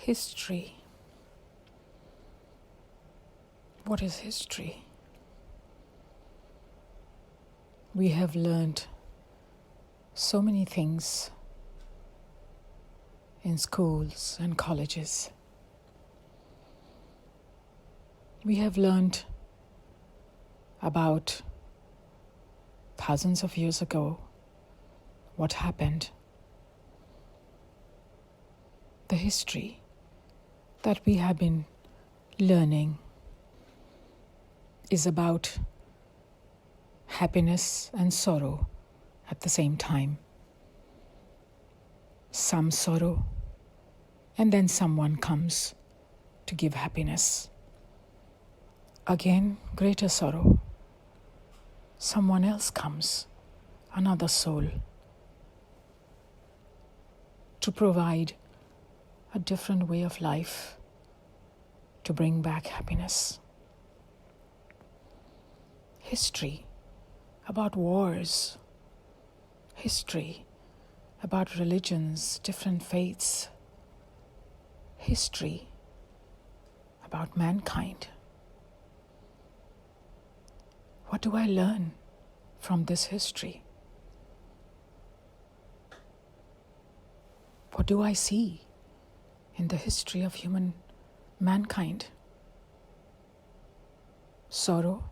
History. What is history? We have learned so many things in schools and colleges. We have learned about thousands of years ago what happened. The history that we have been learning is about happiness and sorrow at the same time. Some sorrow, and then someone comes to give happiness. Again, greater sorrow. Someone else comes, another soul, to provide a different way of life, to bring back happiness. History about wars, history about religions, different faiths, history about mankind. What do I learn from this history? What do I see in the history of mankind? Sorrow,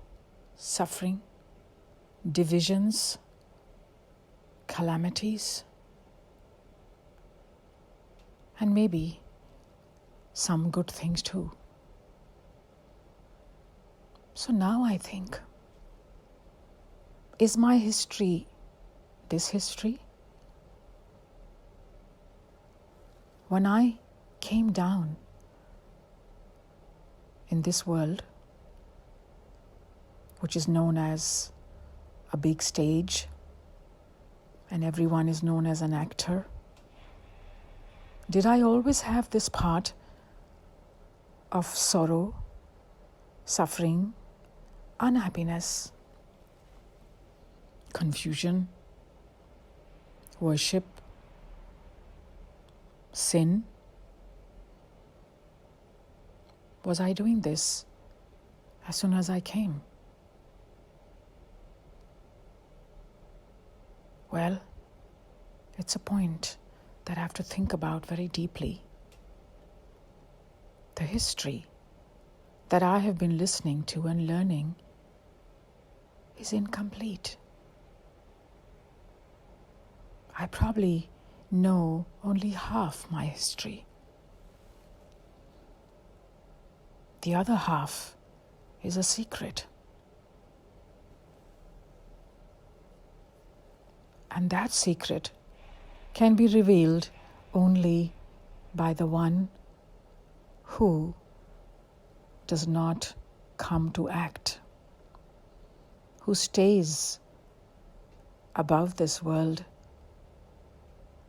suffering, divisions, calamities, and maybe some good things too. So now I think, is my history this history? When I came down in this world, which is known as a big stage, and everyone is known as an actor, did I always have this part of sorrow, suffering, unhappiness, confusion, worship, sin? Was I doing this as soon as I came? Well, it's a point that I have to think about very deeply. The history that I have been listening to and learning is incomplete. I probably know only half my history. The other half is a secret. And that secret can be revealed only by the one who does not come to act, who stays above this world,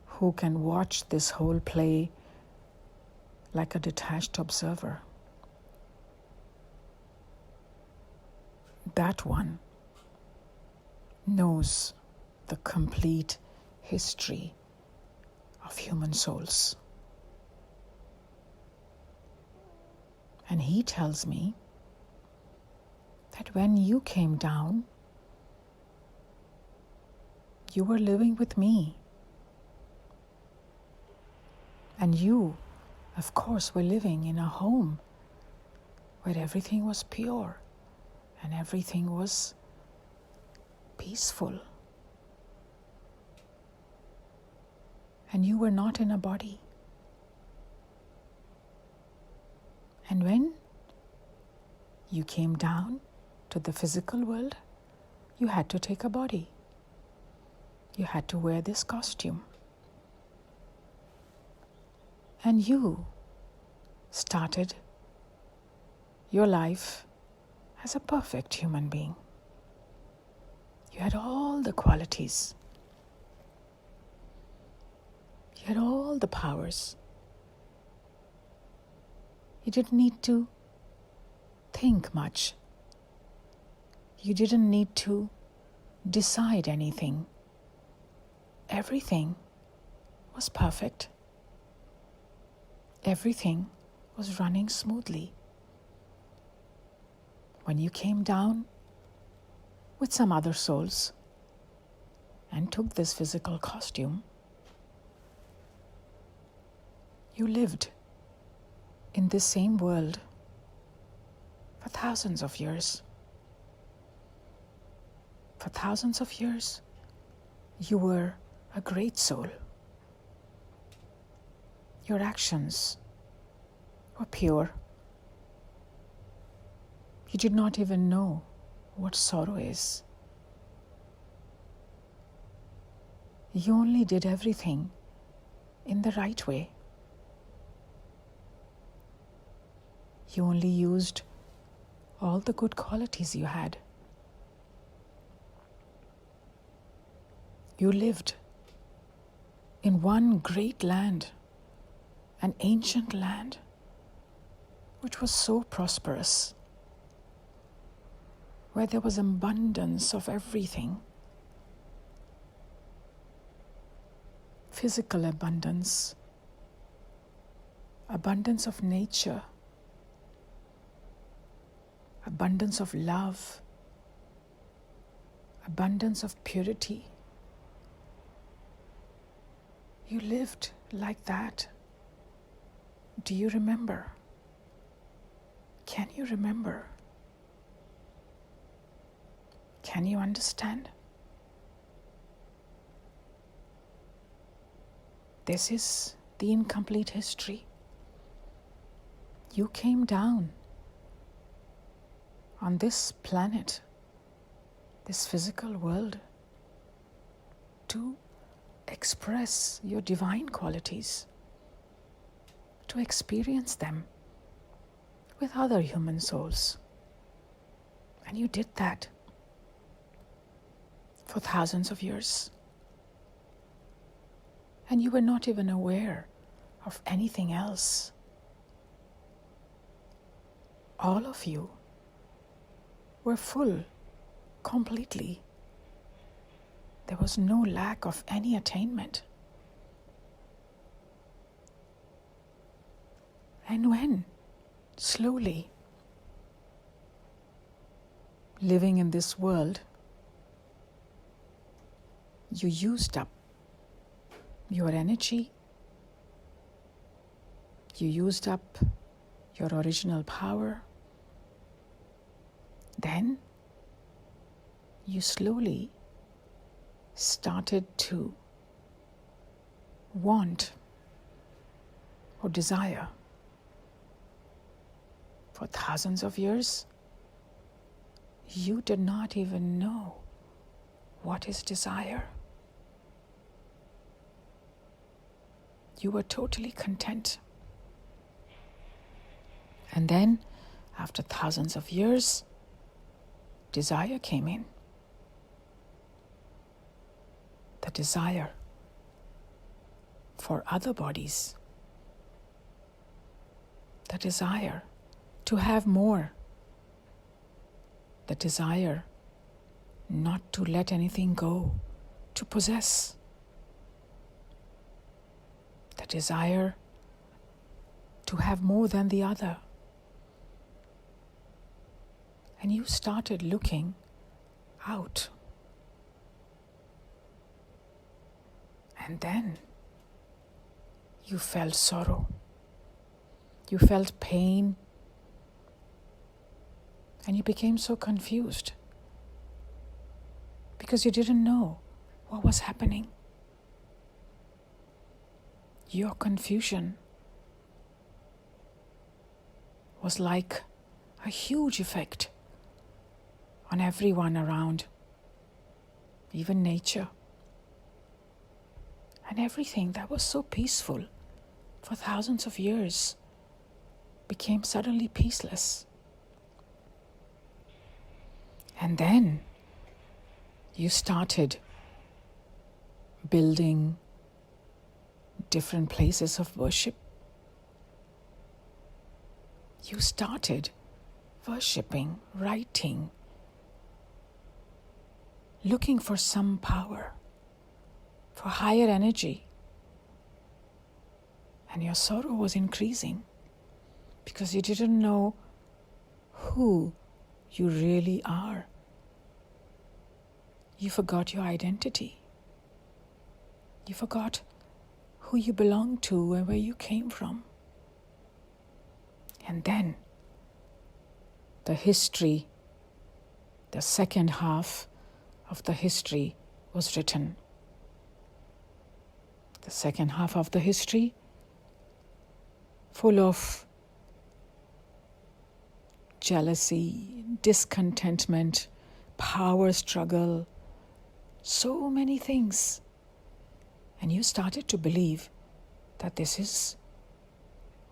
who can watch this whole play like a detached observer. That one knows the complete history of human souls. And he tells me that when you came down, you were living with me. And you, of course, were living in a home where everything was pure and everything was peaceful. And you were not in a body. And when you came down to the physical world, you had to take a body. You had to wear this costume. And you started your life as a perfect human being. You had all the qualities. You had all the powers. You didn't need to think much. You didn't need to decide anything. Everything was perfect. everything was running smoothly. When you came down with some other souls and took this physical costume, you lived in this same world for thousands of years. For thousands of years, you were a great soul. Your actions were pure. You did not even know what sorrow is. You only did everything in the right way. You only used all the good qualities you had. You lived in one great land, an ancient land, which was so prosperous, where there was abundance of everything. Physical abundance, abundance of nature, abundance of love, abundance of purity. You lived like that. Do you remember? Can you remember? Can you understand? This is the incomplete history. You came down on this planet, this physical world, to express your divine qualities, to experience them with other human souls. And you did that for thousands of years. And you were not even aware of anything else. All of you were full completely. There was no lack of any attainment. And when, slowly, living in this world, you used up your energy, you used up your original power, then you slowly started to want or desire. For thousands of years, you did not even know what is desire. You were totally content. And then, after thousands of years, desire came in. The desire for other bodies. The desire to have more. The desire not to let anything go, to possess. The desire to have more than the other. And you started looking out. And then you felt sorrow. You felt pain. And you became so confused because you didn't know what was happening. Your confusion was like a huge effect on everyone around, even nature. And everything that was so peaceful for thousands of years became suddenly peaceless. And then you started building different places of worship. You started worshipping, writing, looking for some power, for higher energy. And your sorrow was increasing because you didn't know who you really are. You forgot your identity. You forgot who you belong to and where you came from. And then the history, the second half of the history was written. The second half of the history, full of jealousy, discontentment, power struggle, so many things. And you started to believe that this is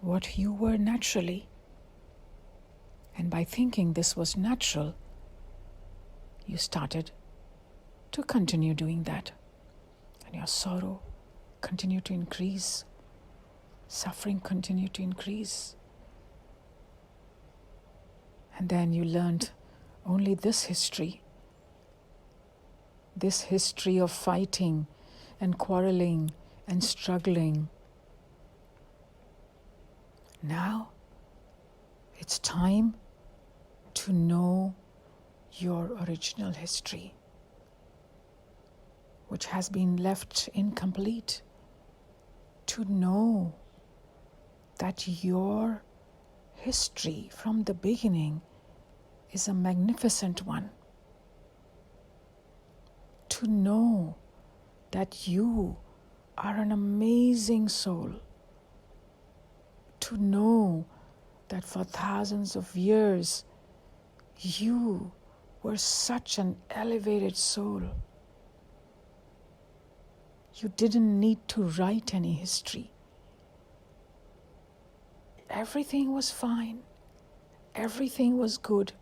what you were naturally. And by thinking this was natural, you started to continue doing that. And your sorrow continued to increase. Suffering continued to increase. And then you learned only this history of fighting and quarreling and struggling. Now it's time to know your original history, which has been left incomplete. To know that your history from the beginning is a magnificent one. To know that you are an amazing soul. To know that for thousands of years you were such an elevated soul. You didn't need to write any history. Everything was fine. Everything was good.